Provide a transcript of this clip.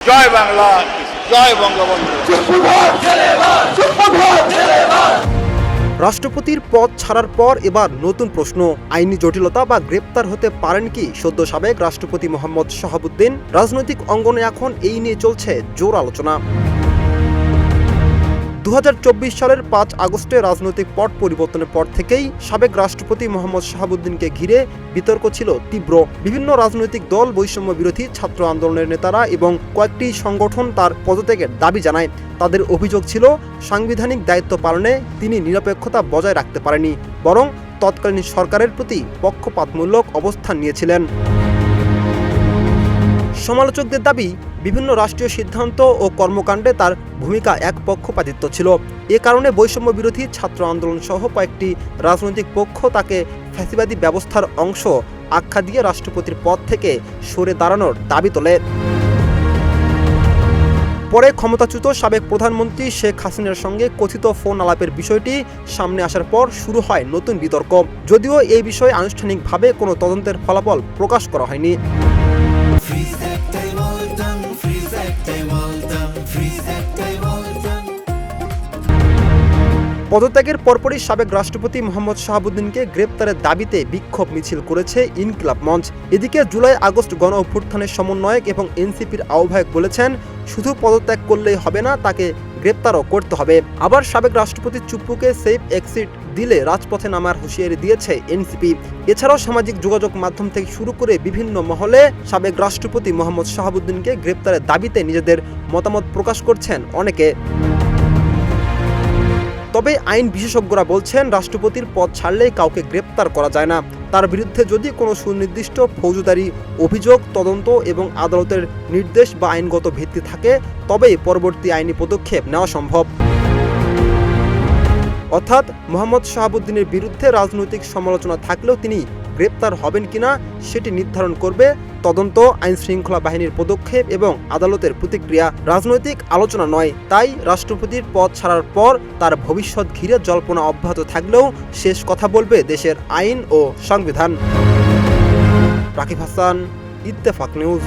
জয় বাংলা, জয় বঙ্গবন্ধু। রাষ্ট্রপতির পদ ছাড়ার পর এবার নতুন প্রশ্ন, আইনি জটিলতা বা গ্রেপ্তার হতে পারেন কি সদ্য সাবেক রাষ্ট্রপতি মোহাম্মদ শাহাবুদ্দিন? রাজনৈতিক অঙ্গনে এখন এই নিয়ে চলছে জোর আলোচনা। 2024 সালের 5 আগস্টে রাজনৈতিক পট পরিবর্তনের পর থেকেই সাবেক রাষ্ট্রপতি মোহাম্মদ শাহাবুদ্দিনকে ঘিরে বিতর্ক ছিল তীব্র। বিভিন্ন রাজনৈতিক দল, বৈষম্য বিরোধী ছাত্র আন্দোলনের নেতারা এবং কয়েকটি সংগঠন তার পদত্যাগের দাবি জানায়। তাদের অভিযোগ ছিল সাংবিধানিক দায়িত্ব পালনে তিনি নিরপেক্ষতা বজায় রাখতে পারেনি, বরং তৎকালীন সরকারের প্রতি পক্ষপাতমূলক অবস্থান নিয়েছিলেন। সমালোচকদের দাবি, বিভিন্ন রাষ্ট্রীয় সিদ্ধান্ত ও কর্মকাণ্ডে তার ভূমিকা একপক্ষপাতিত্ব ছিল। এ কারণে বৈষম্য বিরোধী ছাত্র আন্দোলন সহ কয়েকটি রাজনৈতিক পক্ষ তাকে ফ্যাসিবাদী ব্যবস্থার অংশ আখ্যা দিয়ে রাষ্ট্রপতির পদ থেকে সরে দাঁড়ানোর দাবি তোলে। পরে ক্ষমতাচ্যুত সাবেক প্রধানমন্ত্রী শেখ হাসিনার সঙ্গে কথিত ফোন আলাপের বিষয়টি সামনে আসার পর শুরু হয় নতুন বিতর্ক। যদিও এই বিষয়ে আনুষ্ঠানিকভাবে কোনো তদন্তের ফলাফল প্রকাশ করা হয়নি। পদত্যাগের পরপরই সাবেক রাষ্ট্রপতি মোহাম্মদ শাহাবুদ্দিনকে গ্রেপ্তারের দাবিতে বিক্ষোভ মিছিল করেছে ইনকিলাব মঞ্চ। এদিকে জুলাই আগস্ট গণ অভ্যুত্থানের সমন্বয়ক এবং এনসিপির আহ্বায়ক বলেছেন, শুধু পদত্যাগ করলেই হবে না, তাকে গ্রেপ্তারও করতে হবে। আবার সাবেক রাষ্ট্রপতি চুপ্পুকে সেফ এক্সিট দিলে রাজপথে নামার হুঁশিয়ারি দিয়েছে এনসিপি। এছাড়াও সামাজিক যোগাযোগ মাধ্যম থেকে শুরু করে বিভিন্ন মহলে সাবেক রাষ্ট্রপতি মোহাম্মদ শাহাবুদ্দিনকে গ্রেপ্তারের দাবিতে নিজেদের মতামত প্রকাশ করছেন অনেকে। তবে আইন বিশেষজ্ঞরা বলছেন, রাষ্ট্রপতির পদ ছাড়লেই কাউকে গ্রেপ্তার করা যায় না। তার বিরুদ্ধে যদি কোনো সুনির্দিষ্ট ফৌজদারি অভিযোগ, তদন্ত এবং আদালতের নির্দেশ বা আইনগত ভিত্তি থাকে, তবেই পরবর্তী আইনি পদক্ষেপ নেওয়া সম্ভব। অর্থাৎ মোহাম্মদ শাহাবুদ্দিনের বিরুদ্ধে রাজনৈতিক সমালোচনা থাকলেও তিনি গ্রেপ্তার হবেন কিনা সেটি নির্ধারণ করবে তদন্ত, আইন শৃঙ্খলা বাহিনীর পদক্ষেপ এবং আদালতের প্রতিক্রিয়া, রাজনৈতিক আলোচনা নয়। তাই রাষ্ট্রপতির পদ ছাড়ার পর তার ভবিষ্যৎ ঘিরে জল্পনা অব্যাহত থাকলেও শেষ কথা বলবে দেশের আইন ও সংবিধান। রাকিব হাসান, ইত্তেফাক নিউজ।